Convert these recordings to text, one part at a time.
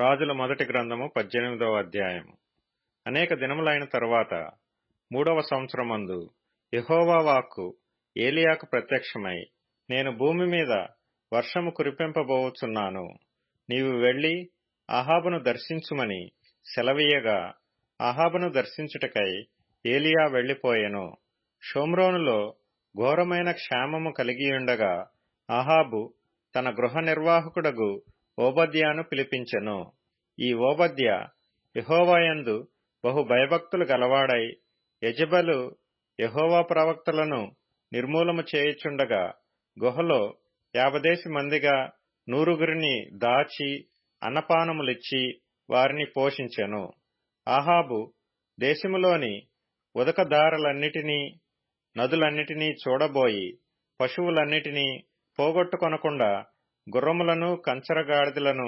రాజుల మొదటి గ్రంథము 18వ అధ్యాయము. అనేక దినములైన తరువాత 3వ సంవత్సరమందు యెహోవా వాక్కు ఏలియాకు ప్రత్యక్షమై, నేను భూమి మీద వర్షము కురిపింపబోవుచున్నాను, నీవు వెళ్లి అహాబును దర్శించుమని సెలవీయగా, అహాబును దర్శించుటకై ఏలియా వెళ్లిపోయెను. షోమ్రోనులో ఘోరమైన క్షామము కలిగియుండగా అహాబు తన గృహ నిర్వాహకుడగు ఓబద్యాను పిలిపించెను. ఈ ఓబద్య యెహోవాయందు బహు భయభక్తులు గలవాడై యెజెబెలు యెహోవా ప్రవక్తలను నిర్మూలము చేయుచుండగా గుహలో 50 మందిగా 100 దాచి అన్నపానములిచ్చి వారిని పోషించెను. అహాబు దేశములోని ఉదకదారులన్నిటినీ నదులన్నిటినీ చూడబోయి పశువులన్నిటినీ పోగొట్టుకొనకుండా గుర్రములను కంచరగాడిదలను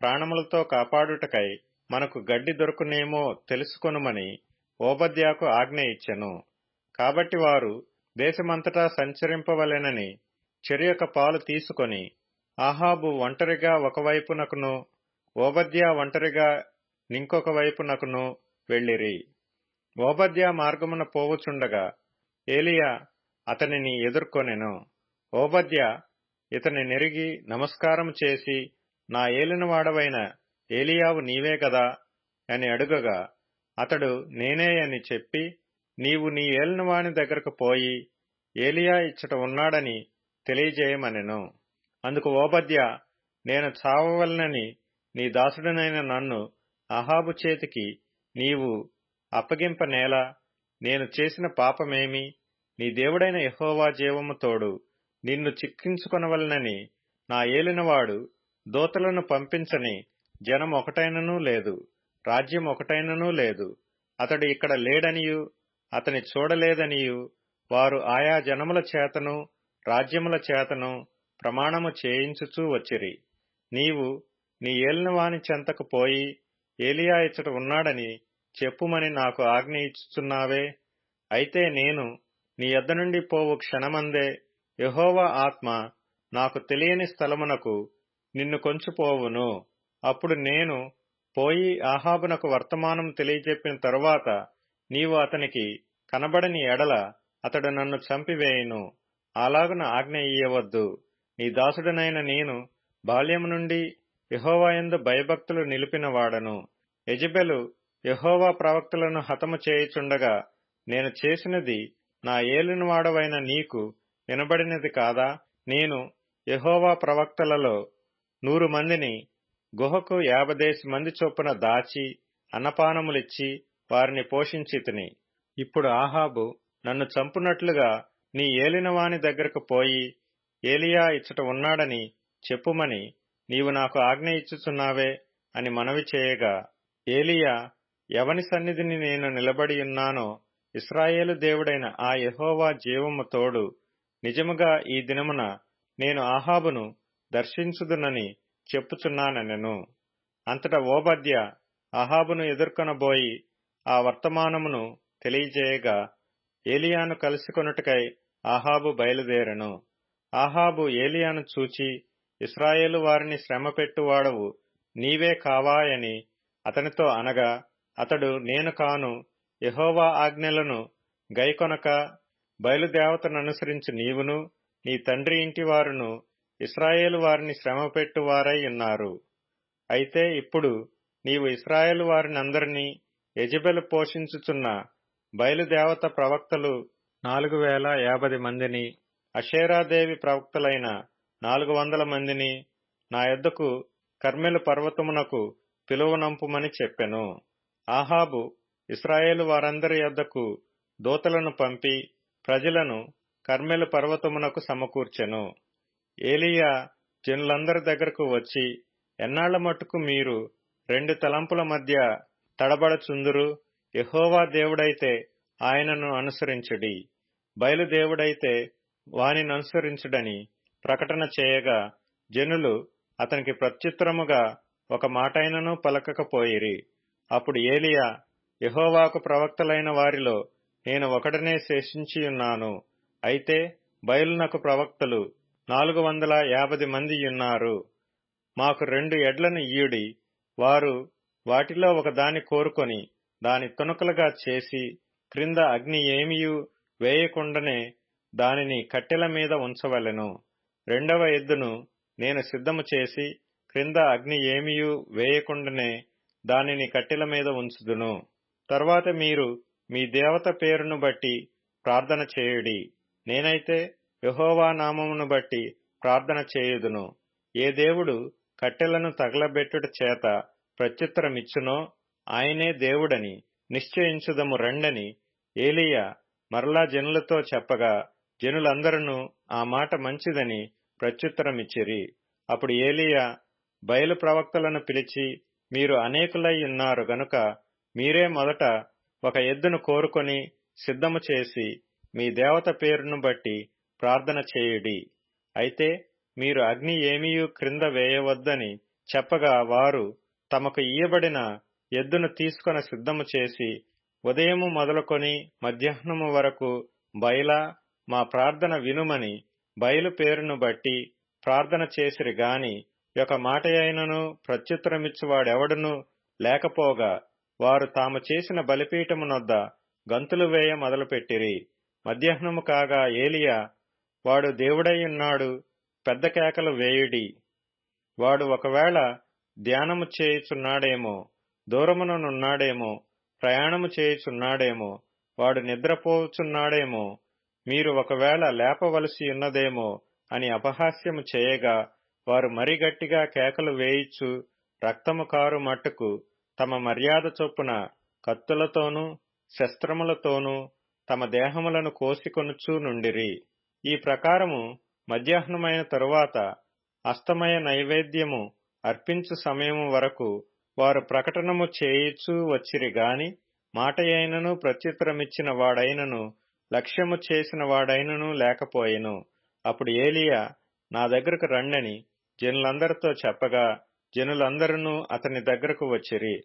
ప్రాణములతో కాపాడుటకై మనకు గడ్డి దొరుకునేమో తెలుసుకొనుమని ఓబద్యాకు ఆజ్ఞ ఇచ్చెను. కాబట్టి వారు దేశమంతటా సంచరింపవలెనని చెరియొక పాలు తీసుకొని అహాబు ఒంటరిగా ఒకవైపునకును ఓబద్యా ఒంటరిగా నింకొక వైపునకును వెళ్ళిరి. ఓబద్యా మార్గమున పోవుచుండగా ఏలియా అతనిని ఎదుర్కొనెను. ఓబద్యా ఇతని నెరిగి నమస్కారము చేసి, నా ఏలినవాడవైన ఏలియావు నీవే గదా అని అడుగగా, అతడు నేనే అని చెప్పి, నీవు నీ ఏలినవాని దగ్గరకు పోయి ఏలియా ఇచ్చట ఉన్నాడని తెలియజేయమనెను. అందుకు ఓబద్యా, నేను చావవలనని నీ దాసుడనైన నన్ను అహాబు చేతికి నీవు అప్పగింపనేలా? నేను చేసిన పాపమేమి? నీ దేవుడైన యెహోవా జీవము తోడు నిన్ను చిక్కించుకొనవలనని నా ఏలినవాడు దూతలను పంపించని జనం ఒకటైననూ లేదు, రాజ్యం ఒకటైననూ లేదు. అతడు ఇక్కడ లేడనియు అతని చూడలేదనియు వారు ఆయా జనముల చేతను రాజ్యముల చేతను ప్రమాణము చేయించుచూ వచ్చిరి. నీవు నీ ఏలినవాని చెంతకు పోయి ఏలియా ఇచ్చట ఉన్నాడని చెప్పుమని నాకు ఆజ్ఞ ఇచ్చుచున్నావే. అయితే నేను నీ యొద్ద నుండి పోవు క్షణమందే యెహోవా ఆత్మ నాకు తెలియని స్థలమునకు నిన్ను కొంచుపోవును. అప్పుడు నేను పోయి అహాబునకు వర్తమానం తెలియజెప్పిన తరువాత నీవు అతనికి కనబడని ఎడల అతడు నన్ను చంపివేయును. అలాగున ఆజ్ఞ ఇయ్యవద్దు. నీ దాసుడనైన నేను బాల్యము నుండి యెహోవాయందు భయభక్తులు నిలిపిన వాడను. యెజెబెలు యెహోవా ప్రవక్తలను హతము చేయుచుండగా నేను చేసినది నా ఏలినవాడవైన నీకు వినబడినది కాదా? నేను యెహోవా ప్రవక్తలలో 100 మందిని గుహకు 50 మంది చొప్పున దాచి అన్నపానములిచ్చి వారిని పోషించితిని. ఇప్పుడు అహాబు నన్ను చంపునట్లుగా నీ ఏలినవాని దగ్గరకు పోయి ఏలియా ఇచ్చట ఉన్నాడని చెప్పుమని నీవు నాకు ఆజ్ఞ ఇచ్చుచున్నావే అని మనవి చేయగా, ఏలియా, ఎవని సన్నిధిని నేను నిలబడియున్నానో ఇశ్రాయేలు దేవుడైన ఆ యెహోవా జీవము తోడు నిజముగా ఈ దినమున నేను అహాబును దర్శించుదునని చెప్పుచున్నానెను. అంతటా ఓబద్యా అహాబును ఎదుర్కొనబోయి ఆ వర్తమానమును తెలియజేయగా, ఏలియాను కలుసుకొనుటకై అహాబు బయలుదేరెను. అహాబు ఏలియాను చూచి, ఇశ్రాయేలు వారిని శ్రమపెట్టువాడవు నీవే కావాయని అతనితో అనగా, అతడు నేను కాను, యెహోవా ఆజ్ఞలను గైకొనక బయలుదేవతననుసరించి నీవును నీ తండ్రి ఇంటి వారును ఇశ్రాయేలు వారిని శ్రమపెట్టువారై ఉన్నారు. అయితే ఇప్పుడు నీవు ఇశ్రాయేలు వారినందరినీ యెజెబెలు పోషించుచున్న బయలుదేవత ప్రవక్తలు 4050 మందిని, అషేరాదేవి ప్రవక్తలైన 400 మందిని నా యొద్దకు కర్మెలు పర్వతమునకు పిలువనంపుమని చెప్పెను. అహాబు ఇశ్రాయేలు వారందరి యొద్దకు దూతలను పంపి ప్రజలను కర్మెలు పర్వతమునకు సమకూర్చెను. ఏలియా జనులందరి దగ్గరకు వచ్చి, ఎన్నాళ్ల మట్టుకు మీరు 2 తలంపుల మధ్య తడబడచుందురు? యెహోవా దేవుడైతే ఆయనను అనుసరించుడి, బయలుదేవుడైతే వానిననుసరించుడని ప్రకటన చేయగా, జనులు అతనికి ప్రత్యుత్తరముగా ఒక మాటైనను పలకకపోయిరి. అప్పుడు ఏలియా, యెహోవాకు ప్రవక్తలైన వారిలో నేను ఒకడనే శేషించియున్నాను. అయితే బయలునకు ప్రవక్తలు 450 మందియున్నారు. మాకు 2 ఎడ్లను ఇయ్యుడి, వారు వాటిలో ఒకదాని కోరుకొని దాని తునకలుగా చేసి క్రింద అగ్ని ఏమియూ వేయకుండానే దానిని కట్టెల మీద ఉంచవలెను. రెండవ ఎద్దును నేను సిద్ధము చేసి క్రింద అగ్ని ఏమియూ వేయకుండానే దానిని కట్టెల మీద ఉంచుదును. తర్వాత మీరు మీ దేవత పేరును బట్టి ప్రార్థన చేయుడి. నేనైతే యెహోవా నామమును బట్టి ప్రార్థన చేయుదును. ఏ దేవుడు కట్టెలను తగలబెట్టుట చేత ప్రత్యుత్తరమిచ్చునో ఆయనే దేవుడని నిశ్చయించుదము రండని ఏలీయా మరలా జనులతో చెప్పగా జనులందరూ ఆ మాట మంచిదని ప్రత్యుత్తరమిచ్చిరి. అప్పుడు ఏలీయా బయలు ప్రవక్తలను పిలిచి, మీరు అనేకులై ఉన్నారు గనుక మీరే మొదట ఒక ఎద్దును కోరుకొని సిద్ధము చేసి మీ దేవత పేరును బట్టి ప్రార్థన చేయుడి. అయితే మీరు అగ్ని ఏమీయూ క్రింద వేయవద్దని చెప్పగా వారు తమకు ఇయ్యబడిన ఎద్దును తీసుకొని సిద్ధము చేసి ఉదయము మొదలుకొని మధ్యాహ్నము వరకు బయలా మా ప్రార్థన వినుమని బయలు పేరును బట్టి ప్రార్థన చేసిరి గాని ఒక మాట అయినను ప్రత్యుత్తరమిచ్చువాడెవడునూ లేకపోగా వారు తాము చేసిన బలిపీఠమునొద్ద గంతులు వేయ మొదలుపెట్టిరి. మధ్యాహ్నము కాగా ఏలీయా, వాడు దేవుడైయున్నాడు, పెద్ద కేకలు వేయుడి, వాడు ఒకవేళ ధ్యానము చేయుచున్నాడేమో, దూరముననున్నాడేమో, ప్రయాణము చేయుచున్నాడేమో, వాడు నిద్రపోచున్నాడేమో, మీరు ఒకవేళ లేపవలసి ఉన్నదేమో అని అపహాస్యము చేయగా వారు మరి గట్టిగా కేకలు వేయిచు రక్తము కారు మట్టుకు తమ మర్యాద చొప్పున కత్తులతోనూ శస్త్రములతోనూ తమ దేహములను కోసికొనుచూ నుండిరి. ఈ ప్రకారము మధ్యాహ్నమైన తరువాత అస్తమయ నైవేద్యము అర్పించు సమయము వరకు వారు ప్రకటనము చేయిచూ వచ్చిరి గాని మాటయైనను ప్రత్యుత్తరమిచ్చిన వాడైనను లక్ష్యము చేసిన వాడైనను లేకపోయెను. అప్పుడు ఏలీయా నా దగ్గరకు రండని జనులందరితో చెప్పగా జనులందరూ అతని దగ్గరకు వచ్చిరి.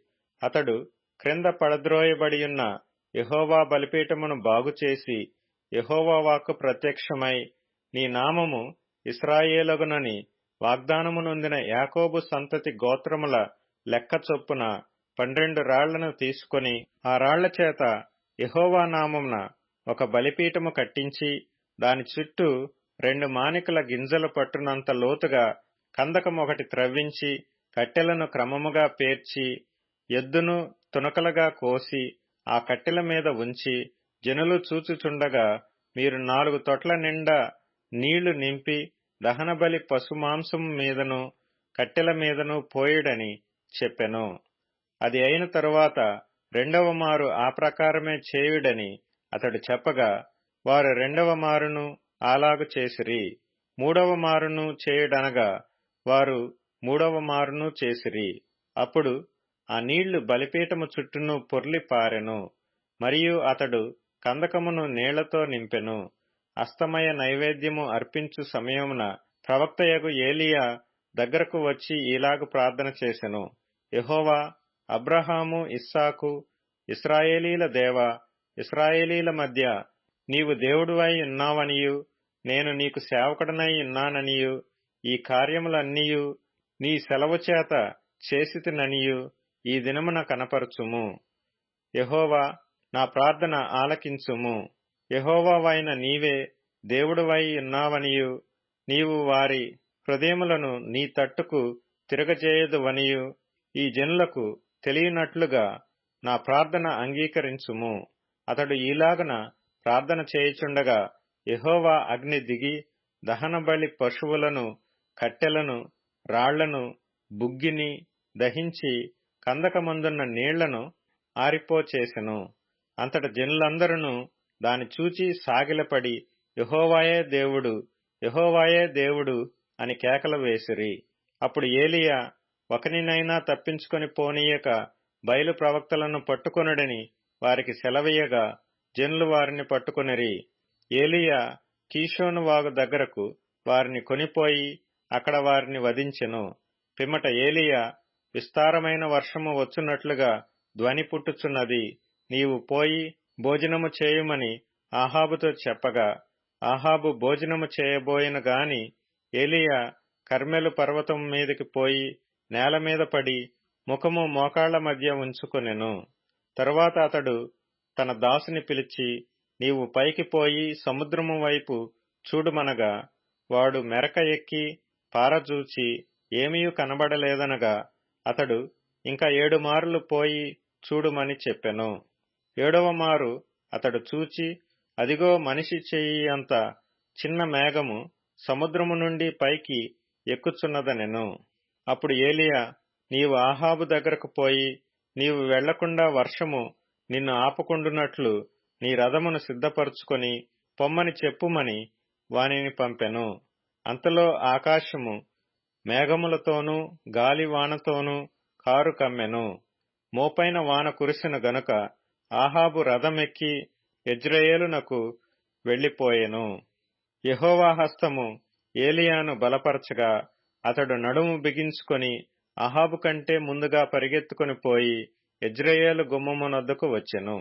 అతడు క్రింద పడద్రోయబడియున్న యెహోవా బలిపీఠమును బాగుచేసి యెహోవా వాక్కు ప్రత్యక్షమై, నీ నామము ఇశ్రాయేలగునని వాగ్దానము నొందిన యాకోబు సంతతి గోత్రముల లెక్క చొప్పున 12 రాళ్లను తీసుకొని ఆ రాళ్ల చేత యెహోవా నామమున ఒక బలిపీఠము కట్టించి దాని చుట్టూ 2 మానికల గింజలు పట్టునంత లోతుగా కందకమొకటి త్రవ్వించి కట్టెలను క్రమముగా పేర్చి ఎద్దును తునకలుగా కోసి ఆ కట్టెల మీద ఉంచి జనులు చూచుచుండగా మీరు 4 తొట్ల నిండా నీళ్లు నింపి దహనబలి పశుమాంసము మీదను కట్టెల మీదను పోయుడని చెప్పెను. అది అయిన తరువాత రెండవ మారు ఆ ప్రకారమే చేయుడని అతడు చెప్పగా వారు రెండవ మారును అలాగు చేసిరి. మూడవ మారును చేయుడనగా వారు మూడవ మారును చేసిరి. అప్పుడు ఆ నీళ్లు బలిపీఠము చుట్టూను పొర్లి పారెను. మరియు అతడు కందకమును నీళ్లతో నింపెను. అస్తమయ నైవేద్యము అర్పించు సమయమున ప్రవక్తయగు ఏలీయా దగ్గరకు వచ్చి ఈలాగు ప్రార్థన చేసెను. యెహోవా, అబ్రహాము, ఇస్సాకు, ఇశ్రాయేలీల దేవా, ఇశ్రాయేలీల మధ్య నీవు దేవుడువై ఉన్నావనియు నేను నీకు సేవకుడనై ఉన్నాననియు ఈ కార్యములన్నీయు నీ సెలవు చేత చేసితిననియు ఈ దినమున కనపరచుము. యెహోవా, నా ప్రార్థన ఆలకించుము. యెహోవావైన నీవే దేవుడువై ఉన్నావనియు నీవు వారి హృదయములను నీ తట్టుకు తిరగజేయదువనియు ఈ జనులకు తెలియనట్లుగా నా ప్రార్థన అంగీకరించుము. అతడు ఈలాగన ప్రార్థన చేయుచుండగా యెహోవా అగ్ని దిగి దహనబలి పశువులను, కట్టెలను, రాళ్లను, బుగ్గిని దహించి కందకమందున్న నీళ్లను ఆరిపోచేసెను. అంతట జనులందరూ దాని చూచి సాగిలపడి యెహోవాయే దేవుడు, యెహోవాయే దేవుడు అని కేకలు వేసిరి. అప్పుడు ఏలీయా ఒకనినైనా తప్పించుకొని పోనీయక బయలు ప్రవక్తలను పట్టుకొనుడని వారికి సెలవీయగా జనులు వారిని పట్టుకొనిరి. ఏలీయా కీషోను వాగు దగ్గరకు వారిని కొనిపోయి అక్కడ వారిని వధించెను. పిమ్మట ఏలీయా, విస్తారమైన వర్షము వచ్చునట్లుగా ధ్వని పుట్టుచున్నది, నీవు పోయి భోజనము చేయుమని ఆహాబుతో చెప్పగా ఆహాబు భోజనము చేయబోయెను గాని ఏలీయా కర్మెలు పర్వతం మీదికి పోయి నేల మీద పడి ముఖము మోకాళ్ల మధ్య ఉంచుకొనెను. తరువాత అతడు తన దాసుని పిలిచి, నీవు పైకి పోయి సముద్రము వైపు చూడుమనగా, వాడు మెరక ఎక్కి పారజూచి ఏమీ కనబడలేదనగా, అతడు ఇంకా 7 మార్లు పోయి చూడుమని చెప్పెను. 7వ మారు అతడు చూచి, అదిగో మనిషి చెయ్యి అంత చిన్న మేఘము సముద్రము నుండి పైకి ఎక్కుచున్నదనెను. అప్పుడు ఏలీయా, నీవు ఆహాబు దగ్గరకు పోయి, నీవు వెళ్లకుండా వర్షము నిన్ను ఆపకుండునట్లు నీ రథమును సిద్ధపరచుకొని పొమ్మని చెప్పుమని వానిని పంపెను. అంతలో ఆకాశము మేఘములతోనూ గాలివానతోనూ కారు కమ్మెను. మోపైన వాన కురిసెను గనుక ఆహాబు రథమెక్కి యెజ్రెయేలునకు వెళ్లిపోయెను. యెహోవా హస్తము ఏలీయాను బలపరచగా, అతడు నడుము బిగించుకొని అహాబు కంటే ముందుగా పరిగెత్తుకొని పోయి యెజ్రెయేలు గుమ్మమునొద్దకు వచ్చెను.